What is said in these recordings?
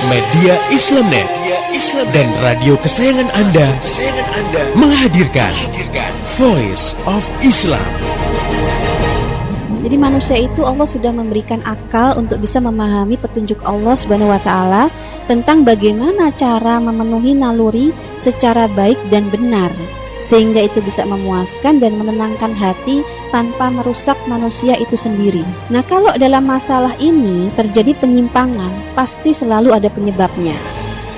Media Islamnet dan radio kesayangan Anda menghadirkan Voice of Islam. Jadi manusia itu Allah sudah memberikan akal untuk bisa memahami petunjuk Allah Subhanahu wa taala tentang bagaimana cara memenuhi naluri secara baik dan benar, sehingga itu bisa memuaskan dan menenangkan hati tanpa merusak manusia itu sendiri. Nah, kalau dalam masalah ini terjadi penyimpangan, pasti selalu ada penyebabnya.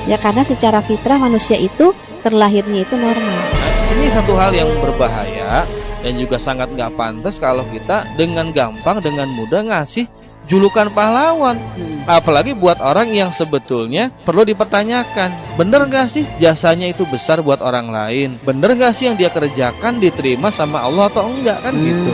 Ya, karena secara fitrah manusia itu terlahirnya itu normal. Ini satu hal yang berbahaya dan juga sangat nggak pantas kalau kita dengan gampang, dengan mudah ngasih julukan pahlawan. Apalagi buat orang yang sebetulnya perlu dipertanyakan, bener nggak sih jasanya itu besar buat orang lain? Bener nggak sih yang dia kerjakan diterima sama Allah atau enggak, kan gitu.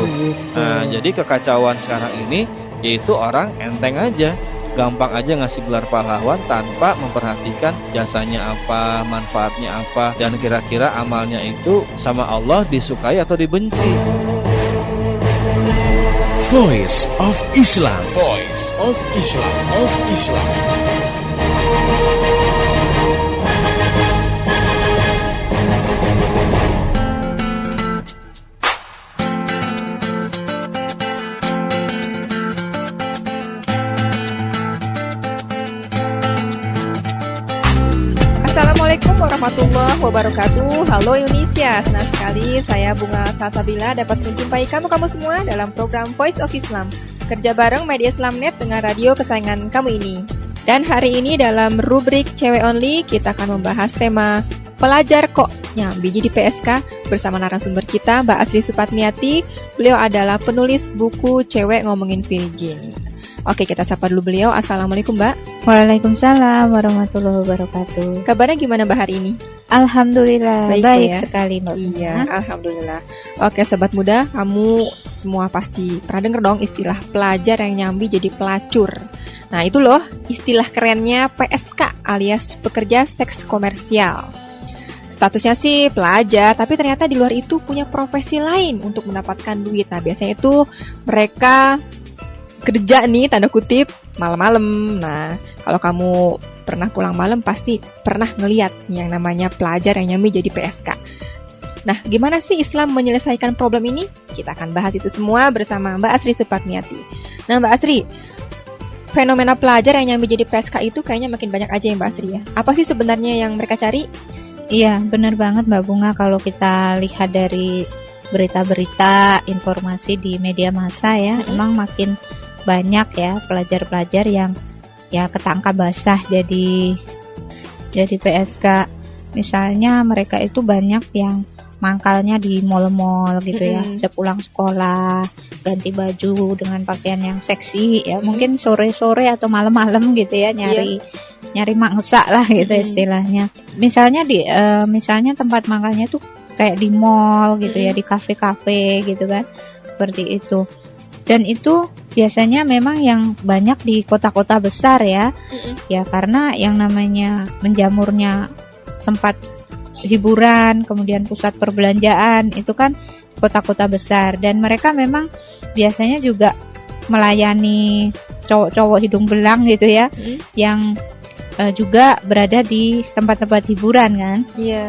Nah, jadi kekacauan sekarang ini yaitu orang enteng aja, gampang aja ngasih gelar pahlawan tanpa memperhatikan jasanya apa, manfaatnya apa, dan kira-kira amalnya itu sama Allah disukai atau dibenci. Voice of Islam. Voice of Islam. Of Islam. Assalamualaikum warahmatullahi wabarakatuh. Halo Indonesia, senang sekali saya Bunga Salsabila dapat menjumpai kamu semua dalam program Voice of Islam, kerja bareng Media Islamnet dengan radio kesayangan kamu ini. Dan hari ini dalam rubrik Cewek Only kita akan membahas tema pelajar kok nyambi jadi PSK bersama narasumber kita Mbak Asri Supatmiati. Beliau adalah penulis buku Cewek Ngomongin Virgin. Oke, kita sapa dulu beliau. Assalamualaikum Mbak. Waalaikumsalam warahmatullahi wabarakatuh. Kabarnya gimana Mbak hari ini? Alhamdulillah baik ya? Sekali Mbak. Iya, alhamdulillah. Oke, sobat muda, kamu semua pasti pernah denger dong istilah pelajar yang nyambi jadi pelacur. Nah, itu loh istilah kerennya PSK alias pekerja seks komersial. Statusnya sih pelajar, tapi ternyata di luar itu punya profesi lain untuk mendapatkan duit. Nah, biasanya itu mereka kerja nih, tanda kutip, malam-malam. Nah, kalau kamu pernah pulang malam pasti pernah ngeliat yang namanya pelajar yang nyambi jadi PSK. Nah, gimana sih Islam menyelesaikan problem ini? Kita akan bahas itu semua bersama Mbak Asri Supatmiati. Nah, Mbak Asri, fenomena pelajar yang nyambi jadi PSK itu kayaknya makin banyak aja ya Mbak Asri ya. Apa sih sebenarnya yang mereka cari? Iya, benar banget Mbak Bunga. Kalau kita lihat dari berita-berita, informasi di media massa ya, emang makin banyak ya pelajar-pelajar yang ya ketangkap basah jadi PSK. Misalnya mereka itu banyak yang mangkalnya di mall-mall gitu ya, sepulang sekolah ganti baju dengan pakaian yang seksi ya, mungkin sore-sore atau malam-malam gitu ya, nyari mangsa lah gitu istilahnya. Misalnya misalnya tempat mangkalnya tuh kayak di mall gitu ya, di kafe-kafe gitu kan, seperti itu. Dan itu biasanya memang yang banyak di kota-kota besar ya. Ya karena yang namanya menjamurnya tempat hiburan, kemudian pusat perbelanjaan itu kan kota-kota besar, dan mereka memang biasanya juga melayani cowok-cowok hidung belang gitu ya, yang juga berada di tempat-tempat hiburan kan. Iya.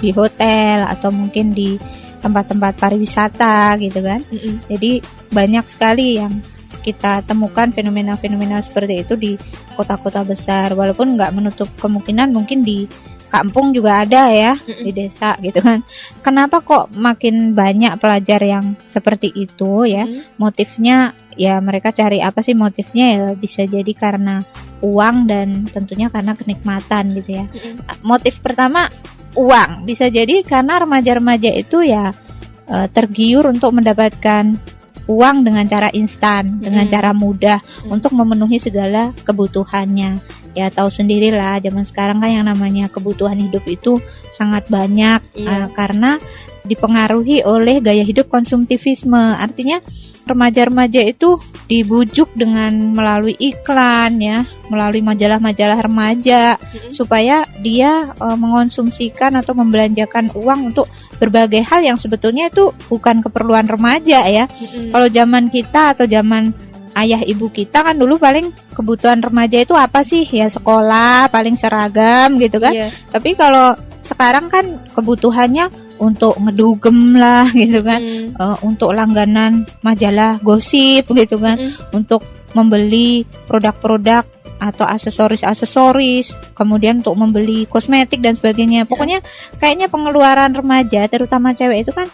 Di hotel atau mungkin di tempat-tempat pariwisata gitu kan. Jadi banyak sekali yang kita temukan fenomena-fenomena seperti itu di kota-kota besar, walaupun nggak menutup kemungkinan mungkin di kampung juga ada ya, di desa gitu kan. Kenapa kok makin banyak pelajar yang seperti itu ya? Motifnya ya mereka cari apa sih motifnya ya? Bisa jadi karena uang dan tentunya karena kenikmatan gitu ya. Motif pertama uang, bisa jadi karena remaja-remaja itu ya tergiur untuk mendapatkan uang dengan cara instan, dengan cara mudah untuk memenuhi segala kebutuhannya. Ya tahu sendirilah zaman sekarang kan yang namanya kebutuhan hidup itu sangat banyak, karena dipengaruhi oleh gaya hidup konsumtivisme. Artinya remaja-remaja itu dibujuk dengan melalui iklan ya, melalui majalah-majalah remaja, supaya dia mengonsumsikan atau membelanjakan uang untuk berbagai hal yang sebetulnya itu bukan keperluan remaja ya. Kalau zaman kita atau zaman ayah ibu kita kan dulu paling kebutuhan remaja itu apa sih? Ya sekolah, paling seragam gitu kan. Iya. Tapi kalau sekarang kan kebutuhannya untuk ngedugem lah gitu kan, untuk langganan majalah gosip gitu kan, untuk membeli produk-produk atau aksesoris, kemudian untuk membeli kosmetik dan sebagainya. Pokoknya kayaknya pengeluaran remaja terutama cewek itu kan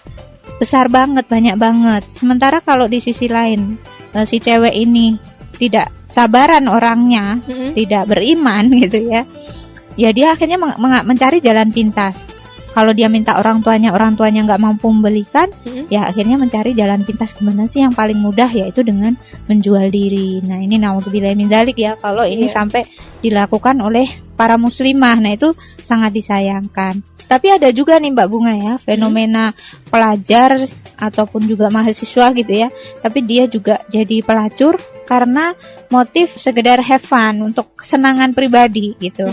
besar banget, banyak banget. Sementara kalau di sisi lain si cewek ini tidak sabaran orangnya, tidak beriman gitu ya. Ya dia akhirnya mencari jalan pintas. Kalau dia minta orang tuanya nggak mampu membelikan, ya akhirnya mencari jalan pintas gimana sih yang paling mudah, yaitu dengan menjual diri. Nah ini naudzubillah min dzalik ya, kalau ini sampai dilakukan oleh para muslimah, nah itu sangat disayangkan. Tapi ada juga nih Mbak Bunga ya, fenomena pelajar ataupun juga mahasiswa gitu ya, tapi dia juga jadi pelacur karena motif sekedar have fun, untuk kesenangan pribadi gitu.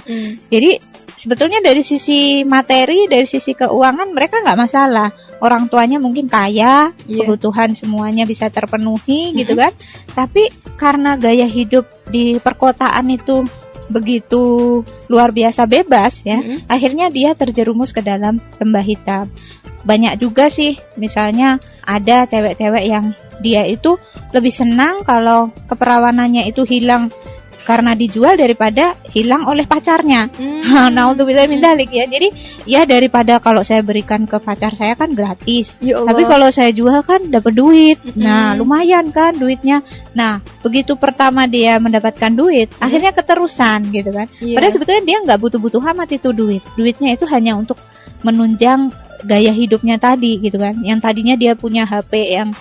Jadi sebetulnya dari sisi materi, dari sisi keuangan mereka nggak masalah. Orang tuanya mungkin kaya, kebutuhan semuanya bisa terpenuhi gitu kan. Tapi karena gaya hidup di perkotaan itu begitu luar biasa bebas ya, akhirnya dia terjerumus ke dalam lembah hitam. Banyak juga sih, misalnya ada cewek-cewek yang dia itu lebih senang kalau keperawanannya itu hilang karena dijual daripada hilang oleh pacarnya. Naudzubillah min dzalik ya. Jadi ya daripada kalau saya berikan ke pacar saya kan gratis, tapi kalau saya jual kan dapat duit. Nah lumayan kan duitnya. Nah begitu pertama dia mendapatkan duit, akhirnya keterusan gitu kan. Padahal sebetulnya dia nggak butuh-butuh amat itu duit. Duitnya itu hanya untuk menunjang gaya hidupnya tadi gitu kan. Yang tadinya dia punya HP yang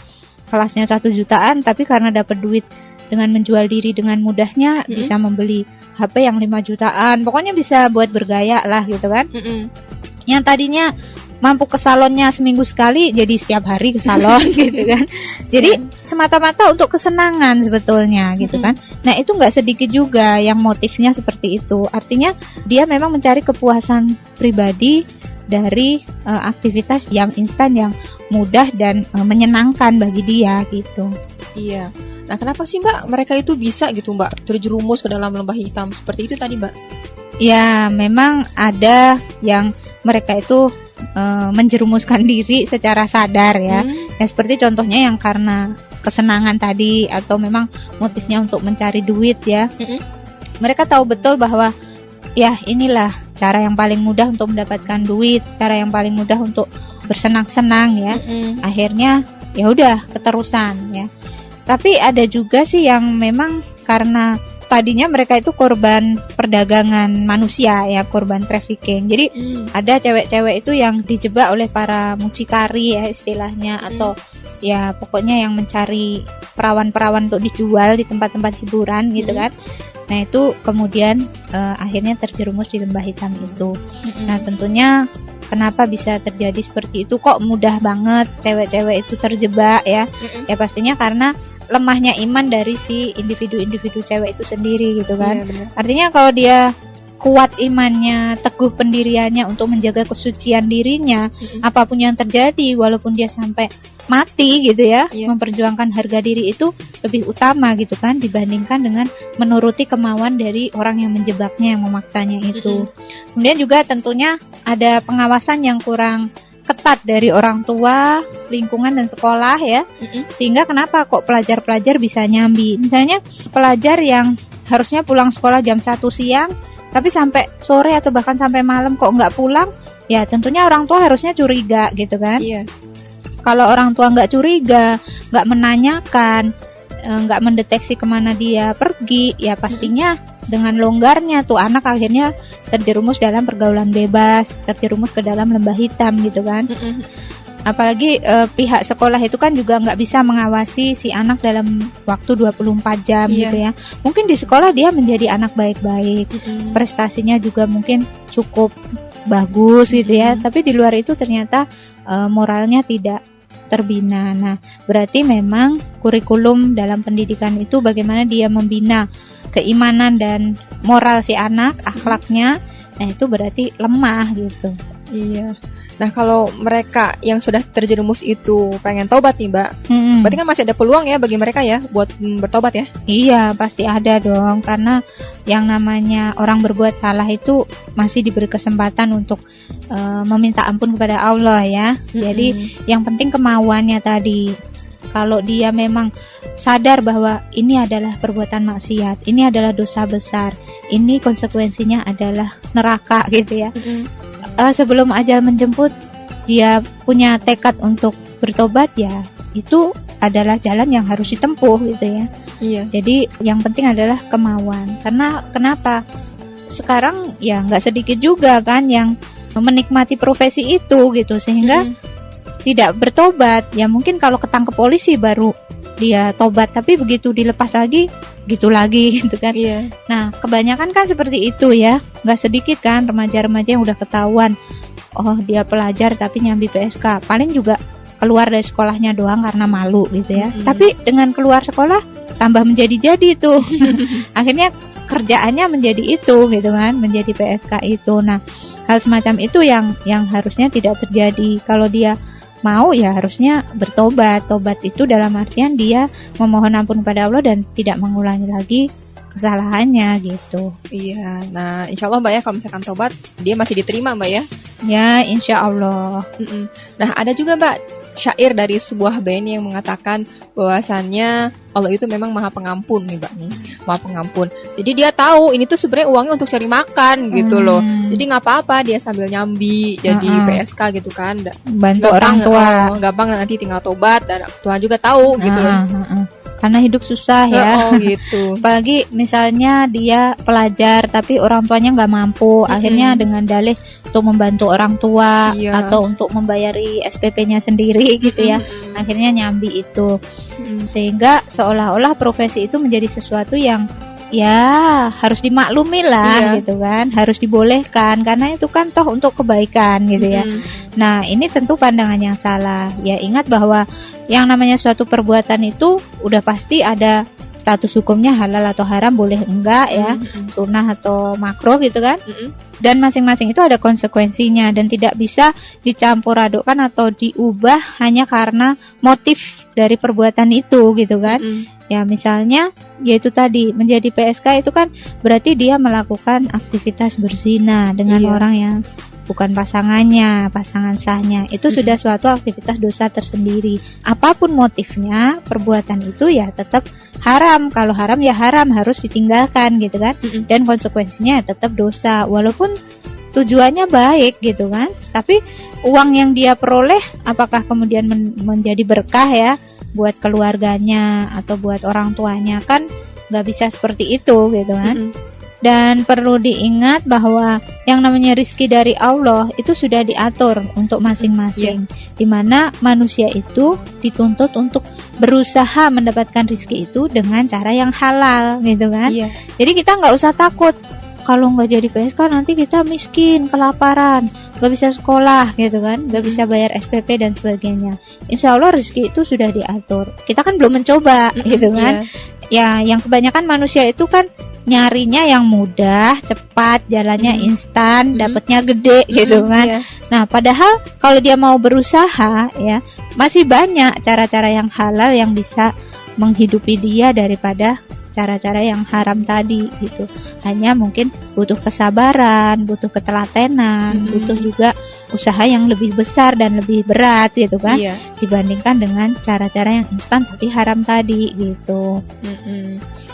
kelasnya 1 jutaan, tapi karena dapat duit dengan menjual diri dengan mudahnya, bisa membeli HP yang 5 jutaan. Pokoknya bisa buat bergaya lah gitu kan. Yang tadinya mampu ke salonnya seminggu sekali, jadi setiap hari ke salon gitu kan. Jadi semata-mata untuk kesenangan sebetulnya gitu kan. Nah itu nggak sedikit juga yang motifnya seperti itu. Artinya dia memang mencari kepuasan pribadi dari aktivitas yang instan, yang mudah dan menyenangkan bagi dia gitu. Iya. Nah, kenapa sih Mbak mereka itu bisa gitu Mbak terjerumus ke dalam lembah hitam seperti itu tadi Mbak? Ya, memang ada yang mereka itu menjerumuskan diri secara sadar ya. Ya seperti contohnya yang karena kesenangan tadi, atau memang motifnya untuk mencari duit ya. Mereka tahu betul bahwa ya inilah cara yang paling mudah untuk mendapatkan duit, cara yang paling mudah untuk bersenang-senang ya. Akhirnya ya udah keterusan ya. Tapi ada juga sih yang memang karena tadinya mereka itu korban perdagangan manusia ya, korban trafficking. Jadi ada cewek-cewek itu yang dijebak oleh para mucikari ya istilahnya, atau ya pokoknya yang mencari perawan-perawan untuk dijual di tempat-tempat hiburan gitu kan. Nah itu kemudian akhirnya terjerumus di lembah hitam itu. Nah tentunya kenapa bisa terjadi seperti itu, kok mudah banget cewek-cewek itu terjebak ya. Ya pastinya karena lemahnya iman dari si individu-individu cewek itu sendiri gitu kan. Artinya kalau dia kuat imannya, teguh pendiriannya untuk menjaga kesucian dirinya, apapun yang terjadi, walaupun dia sampai mati gitu ya, memperjuangkan harga diri itu lebih utama gitu kan, dibandingkan dengan menuruti kemauan dari orang yang menjebaknya, yang memaksanya itu. Kemudian juga tentunya ada pengawasan yang kurang ketat dari orang tua, lingkungan dan sekolah ya. Sehingga kenapa kok pelajar-pelajar bisa nyambi. Misalnya pelajar yang harusnya pulang sekolah jam 1 siang, tapi sampai sore atau bahkan sampai malam kok nggak pulang, ya tentunya orang tua harusnya curiga gitu kan. Kalau orang tua nggak curiga, nggak menanyakan, nggak mendeteksi kemana dia pergi, ya pastinya dengan longgarnya tuh anak akhirnya terjerumus dalam pergaulan bebas, terjerumus ke dalam lembah hitam gitu kan. Apalagi pihak sekolah itu kan juga nggak bisa mengawasi si anak dalam waktu 24 jam gitu ya. Mungkin di sekolah dia menjadi anak baik-baik, prestasinya juga mungkin cukup bagus gitu ya, tapi di luar itu ternyata moralnya tidak terbina. Nah, berarti memang kurikulum dalam pendidikan itu bagaimana dia membina keimanan dan moral si anak, akhlaknya, nah itu berarti lemah gitu. Iya. Nah, kalau mereka yang sudah terjerumus itu pengen tobat nih, Mbak, berarti kan masih ada peluang ya bagi mereka ya buat bertobat ya? Iya, pasti ada dong, karena yang namanya orang berbuat salah itu masih diberi kesempatan untuk meminta ampun kepada Allah ya. Jadi yang penting kemauannya tadi. Kalau dia memang sadar bahwa ini adalah perbuatan maksiat, ini adalah dosa besar, ini konsekuensinya adalah neraka gitu ya. Sebelum ajal menjemput, dia punya tekad untuk bertobat ya, itu adalah jalan yang harus ditempuh gitu ya. Iya. Jadi yang penting adalah kemauan. Karena kenapa? Sekarang ya nggak sedikit juga kan yang menikmati profesi itu gitu, sehingga tidak bertobat. Ya mungkin kalau ketangkep polisi baru dia tobat, tapi begitu dilepas lagi gitu lagi gitu kan. Iya. Nah kebanyakan kan seperti itu ya, nggak sedikit kan remaja-remaja yang udah ketahuan, oh dia pelajar tapi nyambi PSK, paling juga keluar dari sekolahnya doang karena malu gitu ya. Tapi dengan keluar sekolah tambah menjadi-jadi tuh. Akhirnya kerjaannya menjadi itu gitu kan, menjadi PSK itu. Nah hal semacam itu yang harusnya tidak terjadi. Kalau dia mau ya harusnya bertobat. Tobat itu dalam artian dia memohon ampun kepada Allah dan tidak mengulangi lagi kesalahannya gitu. Iya. Nah, insya Allah Mbak ya, kalau misalkan tobat dia masih diterima Mbak ya. Ya, insya Allah. Nah, ada juga Mbak syair dari sebuah band yang mengatakan bahwasannya Allah itu memang maha pengampun nih Mbak nih, maha pengampun. Jadi dia tahu ini tuh sebenarnya uangnya untuk cari makan gitu loh. Jadi nggak apa-apa dia sambil nyambi jadi PSK gitu kan. Bantu orang tua. Gampang nanti tinggal tobat dan Tuhan juga tahu gitu loh. Karena hidup susah ya. Gitu. Apalagi misalnya dia pelajar tapi orang tuanya nggak mampu, akhirnya dengan dalih untuk membantu orang tua atau untuk membayari SPP-nya sendiri gitu ya. Akhirnya nyambi itu. Sehingga seolah-olah profesi itu menjadi sesuatu yang ya harus dimaklumi lah gitu kan, harus dibolehkan karena itu kan toh untuk kebaikan gitu ya. Nah ini tentu pandangan yang salah. Ya ingat bahwa yang namanya suatu perbuatan itu udah pasti ada status hukumnya halal atau haram, boleh enggak ya, sunnah atau makruh gitu kan. Dan masing-masing itu ada konsekuensinya dan tidak bisa dicampur adukkan atau diubah hanya karena motif dari perbuatan itu gitu kan. Ya misalnya yaitu tadi menjadi PSK itu kan berarti dia melakukan aktivitas berzina dengan orang yang bukan pasangannya, pasangan sahnya. Itu sudah suatu aktivitas dosa tersendiri. Apapun motifnya, perbuatan itu ya tetap haram. Kalau haram ya haram, harus ditinggalkan gitu kan. Dan konsekuensinya ya tetap dosa. Walaupun tujuannya baik gitu kan. Tapi uang yang dia peroleh apakah kemudian menjadi berkah ya buat keluarganya atau buat orang tuanya, kan nggak bisa seperti itu gitu kan. Dan perlu diingat bahwa yang namanya rizki dari Allah itu sudah diatur untuk masing-masing, dimana manusia itu dituntut untuk berusaha mendapatkan rizki itu dengan cara yang halal gitu kan. Jadi kita nggak usah takut kalau nggak jadi PSK nanti kita miskin, kelaparan, nggak bisa sekolah gitu kan, nggak bisa bayar SPP dan sebagainya. Insya Allah rezeki itu sudah diatur. Kita kan belum mencoba gitu kan. Ya yang kebanyakan manusia itu kan nyarinya yang mudah, cepat, jalannya instan, dapatnya gede gitu kan. Nah padahal kalau dia mau berusaha ya masih banyak cara-cara yang halal yang bisa menghidupi dia daripada cara-cara yang haram tadi gitu. Hanya mungkin butuh kesabaran, butuh ketelatenan, butuh juga usaha yang lebih besar dan lebih berat gitu kan, dibandingkan dengan cara-cara yang instan tapi haram tadi gitu.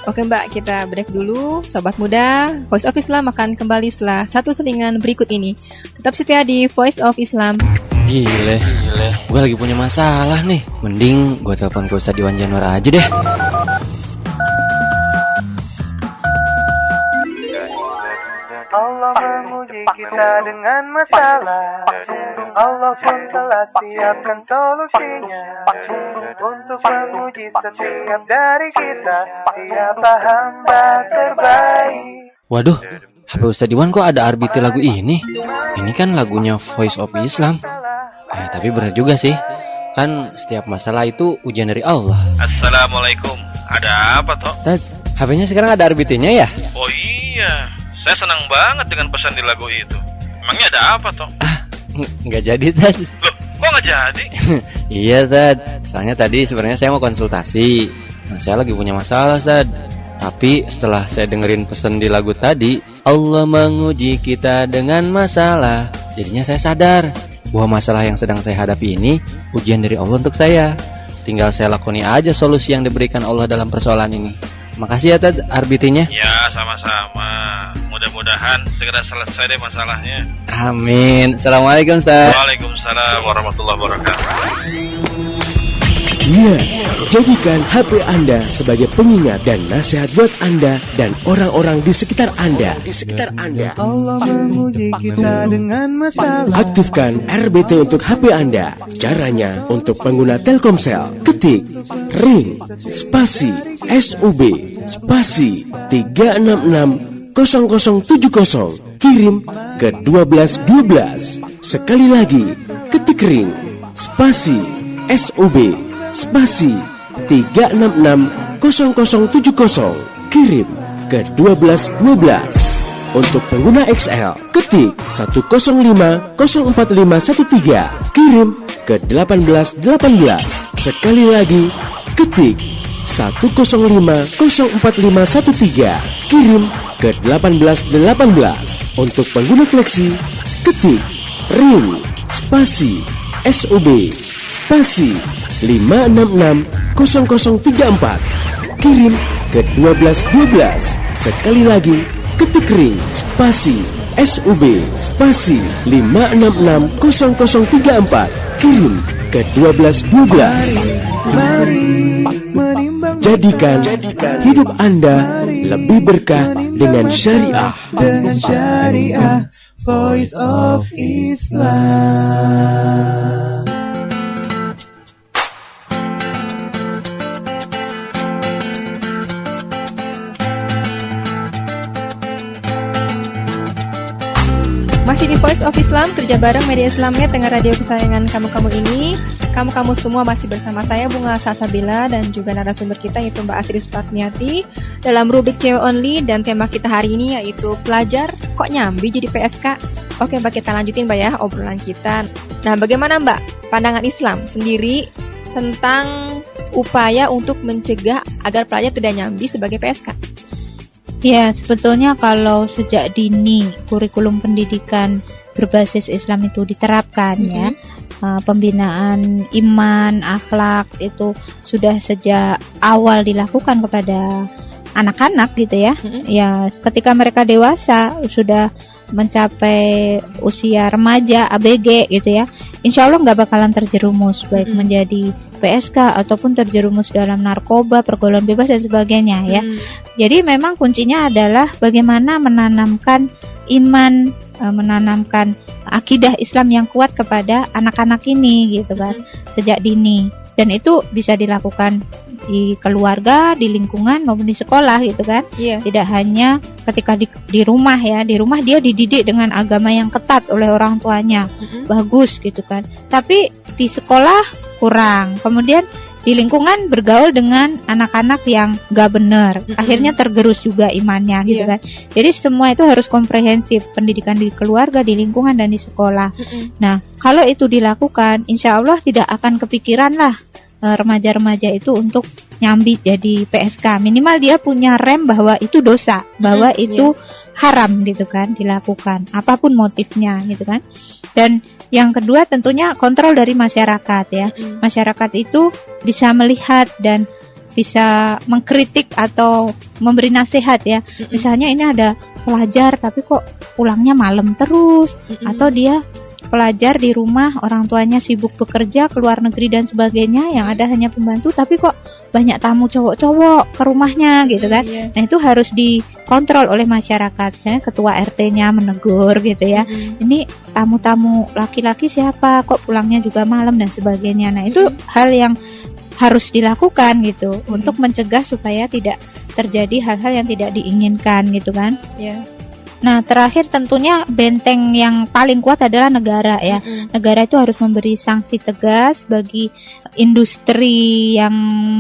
Oke Mbak, kita break dulu. Sobat Muda, Voice of Islam akan kembali setelah satu selingan berikut ini. Tetap setia di Voice of Islam. Gile, gue lagi punya masalah nih. Mending gue telepon ke Ustadz Iwan Januar aja deh. Allah menguji kita dengan masalah. Allah pun telah siapkan solusinya untuk menguji setiap dari kita. Siapa hamba terbaik. Waduh, HP Ustadz Iwan kok ada arbitri lagu ini? Ini kan lagunya Voice of Islam. Tapi benar juga sih. Kan setiap masalah itu ujian dari Allah. Assalamualaikum. Ada apa toh? HP-nya sekarang ada arbitrinya ya? Oh iya. Saya senang banget dengan pesan di lagu itu. Emangnya ada apa toh? Nggak jadi, Tad. Loh, kok nggak jadi? Iya, Tad. Soalnya tadi sebenarnya saya mau konsultasi. Nah, saya lagi punya masalah, Tad. Tapi setelah saya dengerin pesan di lagu tadi, Allah menguji kita dengan masalah, jadinya saya sadar bahwa masalah yang sedang saya hadapi ini ujian dari Allah untuk saya. Tinggal saya lakoni aja solusi yang diberikan Allah dalam persoalan ini. Makasih ya, Tad, arbitinya. Ya, sama-sama. Mudah-mudahan segera selesai deh masalahnya. Amin. Assalamualaikum, Ustaz. Waalaikumsalam warahmatullahi wabarakatuh. Ya, jadikan HP Anda sebagai pengingat dan nasihat buat Anda dan orang-orang di sekitar Anda. Allah menguji kita dengan masalah. Aktifkan RBT untuk HP Anda. Caranya untuk pengguna Telkomsel, ketik ring spasi SUB spasi 3660070, kirim ke 1212. Sekali lagi, ketik ring spasi SUB spasi 3660070, kirim ke 1212. Untuk pengguna XL, ketik 105045113, kirim ke 1818. Sekali lagi, ketik 105045113, kirim ke 1818. Untuk pengguna Fleksi, ketik ring spasi SUB spasi 5660034, kirim ke 1212. Sekali lagi, ketik ring spasi SUB spasi 5660034, kirim ke 1212. Jadikan hidup Anda lebih berkah dengan syariah. Voice of Islam. Masih di Voice of Islam, kerja bareng media Islamnet dengan radio kesayangan kamu-kamu ini. Kamu-kamu semua masih bersama saya, Bunga Salsabila, dan juga narasumber kita yaitu Mbak Asri Supartniati dalam rubrik Cewek Only, dan tema kita hari ini yaitu pelajar kok nyambi jadi PSK. Oke Mbak, kita lanjutin Mbak ya obrolan kita. Nah, bagaimana Mbak pandangan Islam sendiri tentang upaya untuk mencegah agar pelajar tidak nyambi sebagai PSK? Ya, sebetulnya kalau sejak dini kurikulum pendidikan berbasis Islam itu diterapkan ya, pembinaan iman, akhlak itu sudah sejak awal dilakukan kepada anak-anak gitu ya. Ya, ketika mereka dewasa sudah mencapai usia remaja, ABG gitu ya, insya Allah nggak bakalan terjerumus baik menjadi PSK ataupun terjerumus dalam narkoba, pergaulan bebas dan sebagainya ya. Jadi memang kuncinya adalah bagaimana menanamkan iman, menanamkan akidah Islam yang kuat kepada anak-anak ini gitu kan, sejak dini. Dan itu bisa dilakukan di keluarga, di lingkungan maupun di sekolah gitu kan. Tidak hanya ketika di rumah ya, di rumah dia dididik dengan agama yang ketat oleh orang tuanya, bagus gitu kan. Tapi di sekolah kurang, kemudian di lingkungan bergaul dengan anak-anak yang gak benar, akhirnya tergerus juga imannya gitu kan. Jadi semua itu harus komprehensif, pendidikan di keluarga, di lingkungan dan di sekolah. Nah, kalau itu dilakukan, insya Allah tidak akan kepikiran lah remaja-remaja itu untuk nyambi jadi PSK. Minimal dia punya rem bahwa itu dosa, bahwa itu haram gitu kan dilakukan, apapun motifnya gitu kan. Dan yang kedua tentunya kontrol dari masyarakat ya. Masyarakat itu bisa melihat dan bisa mengkritik atau memberi nasihat ya. Misalnya ini ada pelajar tapi kok pulangnya malam terus, atau dia pelajar di rumah orang tuanya sibuk bekerja keluar negeri dan sebagainya, yang ada hanya pembantu tapi kok banyak tamu cowok-cowok ke rumahnya gitu kan. Nah, itu harus dikontrol oleh masyarakat. Misalnya ketua RT-nya menegur gitu ya. Ini tamu-tamu laki-laki siapa kok pulangnya juga malam dan sebagainya. Nah, itu hal yang harus dilakukan gitu untuk mencegah supaya tidak terjadi hal-hal yang tidak diinginkan gitu kan. Nah, terakhir tentunya benteng yang paling kuat adalah negara ya. Negara itu harus memberi sanksi tegas bagi industri yang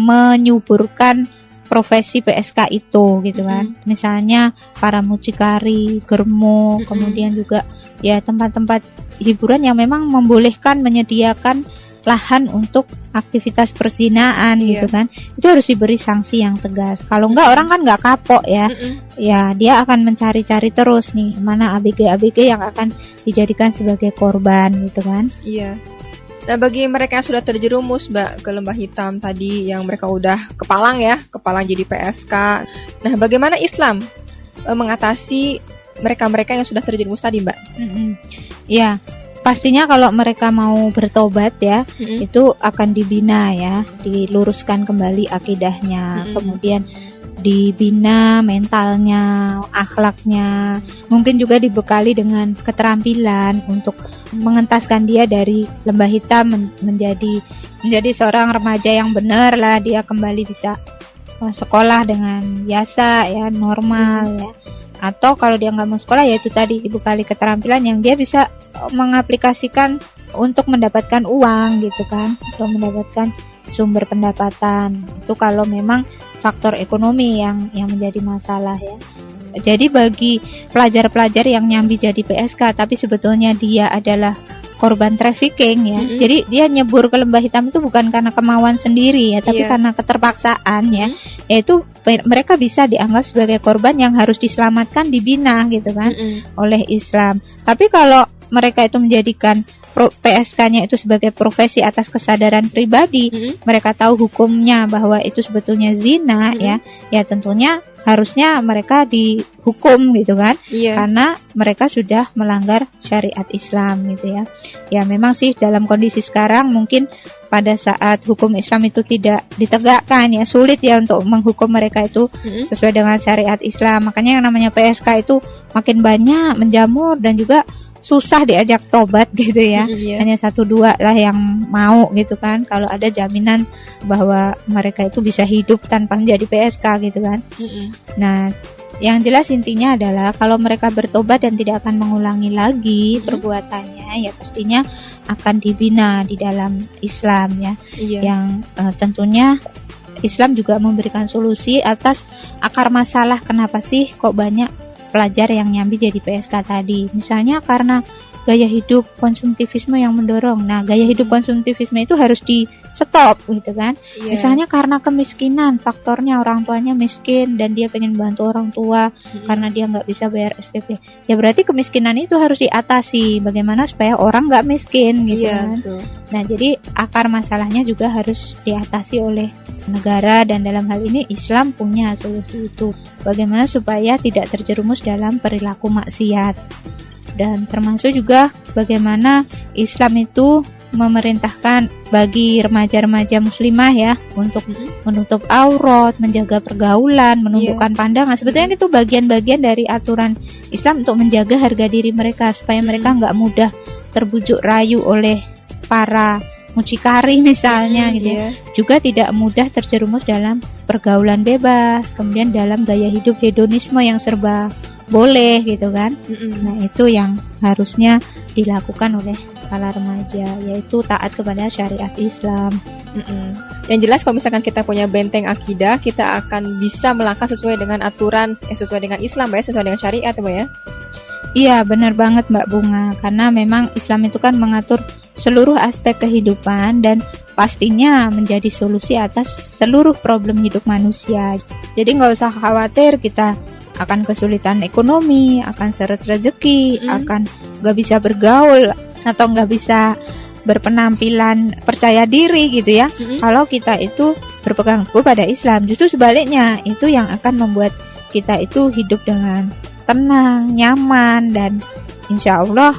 menyuburkan profesi PSK itu gitu kan. Misalnya para mucikari, germo, kemudian juga ya tempat-tempat hiburan yang memang membolehkan menyediakan lahan untuk aktivitas perzinaan gitu kan. Itu harus diberi sanksi yang tegas. Kalau enggak orang kan enggak kapok ya. Ya dia akan mencari-cari terus nih mana ABG-ABG yang akan dijadikan sebagai korban gitu kan. Iya. Nah, bagi mereka yang sudah terjerumus, Mbak, ke lembah hitam tadi yang mereka udah kepalang jadi PSK. Nah, bagaimana Islam mengatasi mereka-mereka yang sudah terjerumus tadi, Mbak? Ya, pastinya kalau mereka mau bertobat ya, itu akan dibina ya, diluruskan kembali akidahnya, kemudian dibina mentalnya, akhlaknya, mungkin juga dibekali dengan keterampilan untuk mengentaskan dia dari lembah hitam menjadi seorang remaja yang benar lah, dia kembali bisa sekolah dengan biasa ya, normal ya. Atau kalau dia nggak mau sekolah ya itu tadi dibekali keterampilan yang dia bisa mengaplikasikan untuk mendapatkan uang gitu kan, untuk mendapatkan sumber pendapatan. Itu kalau memang faktor ekonomi yang menjadi masalah ya. Jadi bagi pelajar-pelajar yang nyambi jadi PSK tapi sebetulnya dia adalah korban trafficking ya. Jadi dia nyebur ke lembah hitam itu bukan karena kemauan sendiri ya, tapi karena keterpaksaan ya. Yaitu mereka bisa dianggap sebagai korban yang harus diselamatkan, dibina gitu kan oleh Islam. Tapi kalau mereka itu menjadikan PSK-nya itu sebagai profesi atas kesadaran pribadi, mereka tahu hukumnya bahwa itu sebetulnya zina ya tentunya harusnya mereka dihukum gitu kan, karena mereka sudah melanggar syariat Islam gitu ya. Ya memang sih dalam kondisi sekarang mungkin pada saat hukum Islam itu tidak ditegakkan ya, sulit ya untuk menghukum mereka itu sesuai dengan syariat Islam. Makanya yang namanya PSK itu makin banyak menjamur dan juga susah diajak tobat gitu ya. Hanya 1-2 lah yang mau gitu kan, kalau ada jaminan bahwa mereka itu bisa hidup tanpa menjadi PSK gitu kan. Nah, yang jelas intinya adalah kalau mereka bertobat dan tidak akan mengulangi lagi perbuatannya, ya pastinya akan dibina di dalam Islam ya. Yang tentunya Islam juga memberikan solusi atas akar masalah kenapa sih kok banyak pelajar yang nyambi jadi PSK tadi. Misalnya karena gaya hidup konsumtivisme yang mendorong. Nah, gaya hidup konsumtivisme itu harus di stop gitu kan. Misalnya karena kemiskinan, faktornya orang tuanya miskin dan dia pengen bantu orang tua karena dia nggak bisa bayar SPP. Ya berarti kemiskinan itu harus diatasi. Bagaimana supaya orang nggak miskin gitu kan. Nah, jadi akar masalahnya juga harus diatasi oleh negara dan dalam hal ini Islam punya solusi itu. Bagaimana supaya tidak terjerumus dalam perilaku maksiat. Dan termasuk juga bagaimana Islam itu memerintahkan bagi remaja-remaja muslimah ya untuk menutup aurat, menjaga pergaulan, menundukkan pandangan. Sebetulnya itu bagian-bagian dari aturan Islam untuk menjaga harga diri mereka supaya mereka nggak mudah terbujuk rayu oleh para mucikari misalnya gitu ya. Juga tidak mudah terjerumus dalam pergaulan bebas, kemudian dalam gaya hidup hedonisme yang serba boleh gitu kan. Nah, itu yang harusnya dilakukan oleh para remaja, yaitu taat kepada syariat Islam. Yang jelas kalau misalkan kita punya benteng akidah, kita akan bisa melangkah sesuai dengan aturan, sesuai dengan Islam ya, sesuai dengan syariat ya. Iya, benar banget Mbak Bunga, karena memang Islam itu kan mengatur seluruh aspek kehidupan dan pastinya menjadi solusi atas seluruh problem hidup manusia. Jadi nggak usah khawatir kita akan kesulitan ekonomi, akan seret rezeki, akan nggak bisa bergaul atau nggak bisa berpenampilan percaya diri gitu ya. Kalau kita itu berpegang teguh pada Islam, justru sebaliknya itu yang akan membuat kita itu hidup dengan tenang, nyaman, dan insya Allah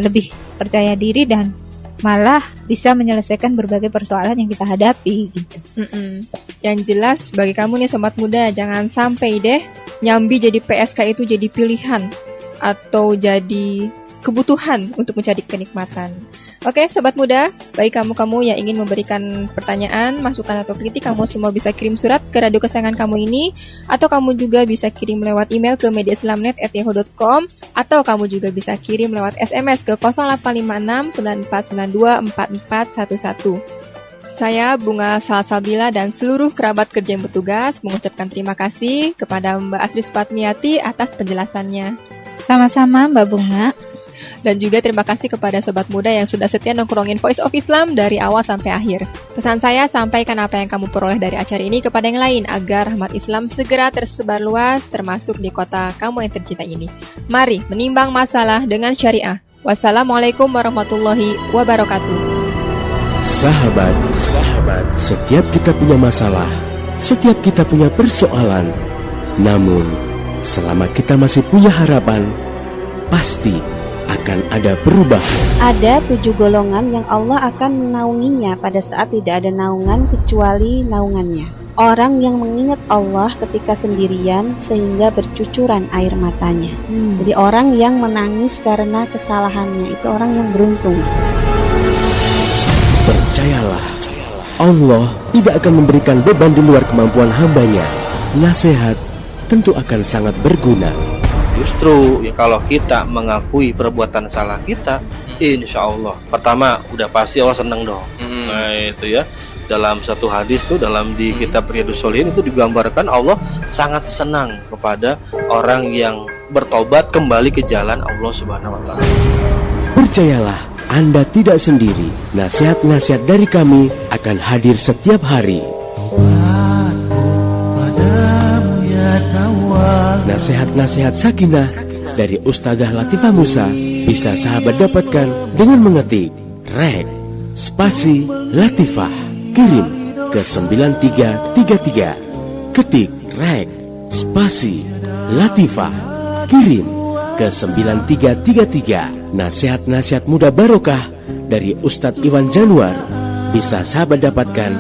lebih percaya diri dan malah bisa menyelesaikan berbagai persoalan yang kita hadapi gitu. Yang jelas bagi kamu nih sobat muda, jangan sampai deh nyambi jadi PSK itu jadi pilihan atau jadi kebutuhan untuk mencari kenikmatan. Oke, sobat muda, bagi kamu-kamu yang ingin memberikan pertanyaan, masukan atau kritik, kamu semua bisa kirim surat ke radio kesayangan kamu ini, atau kamu juga bisa kirim lewat email ke mediaislamnet@yahoo.com, atau kamu juga bisa kirim lewat SMS ke 0856 9492 4411. Saya Bunga Salsabila dan seluruh kerabat kerja yang bertugas mengucapkan terima kasih kepada Mbak Asri Supatmiati atas penjelasannya. Sama-sama Mbak Bunga. Dan juga terima kasih kepada Sobat Muda yang sudah setia nongkrongin Voice of Islam dari awal sampai akhir. Pesan saya, sampaikan apa yang kamu peroleh dari acara ini kepada yang lain agar rahmat Islam segera tersebar luas termasuk di kota kamu yang tercinta ini. Mari menimbang masalah dengan syariah. Wassalamualaikum warahmatullahi wabarakatuh. Sahabat, setiap kita punya masalah, setiap kita punya persoalan. Namun, selama kita masih punya harapan, pasti akan ada perubahan. Ada 7 golongan yang Allah akan menaunginya pada saat tidak ada naungan kecuali naungannya. Orang yang mengingat Allah ketika sendirian sehingga bercucuran air matanya. Jadi orang yang menangis karena kesalahannya itu orang yang beruntung. Percayalah, Allah tidak akan memberikan beban di luar kemampuan hambanya. Nasihat tentu akan sangat berguna. Justru ya kalau kita mengakui perbuatan salah kita, insya Allah pertama udah pasti Allah senang dong. Nah itu ya, dalam satu hadis tuh dalam di kitab Riyadhus Shalihin itu digambarkan Allah sangat senang kepada orang yang bertobat kembali ke jalan Allah Subhanahu Wa Taala. Percayalah, Anda tidak sendiri. Nasihat-nasihat dari kami akan hadir setiap hari. Nasihat-nasihat sakinah dari Ustadzah Latifah Musa bisa sahabat dapatkan dengan mengetik rek spasi Latifah, kirim ke 9333. Ketik rek spasi Latifah, kirim ke 9333. Nasihat-nasihat muda barokah dari Ustadz Iwan Januar bisa sahabat dapatkan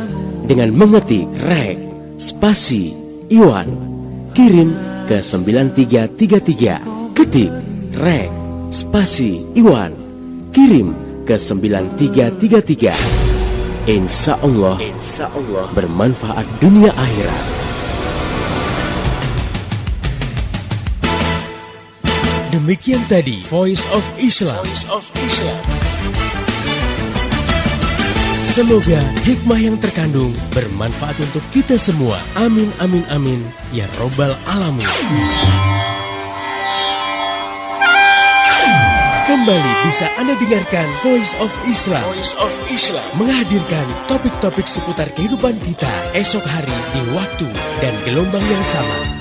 dengan mengetik rek spasi Iwan, kirim ke 9333. Ketik rek spasi Iwan, kirim ke 9333. Insya Allah bermanfaat dunia akhirat. Demikian tadi Voice of Islam. Semoga hikmah yang terkandung bermanfaat untuk kita semua. Amin, amin, amin. Ya Robbal Alamin. Kembali bisa Anda dengarkan Voice of Islam. Menghadirkan topik-topik seputar kehidupan kita esok hari di waktu dan gelombang yang sama.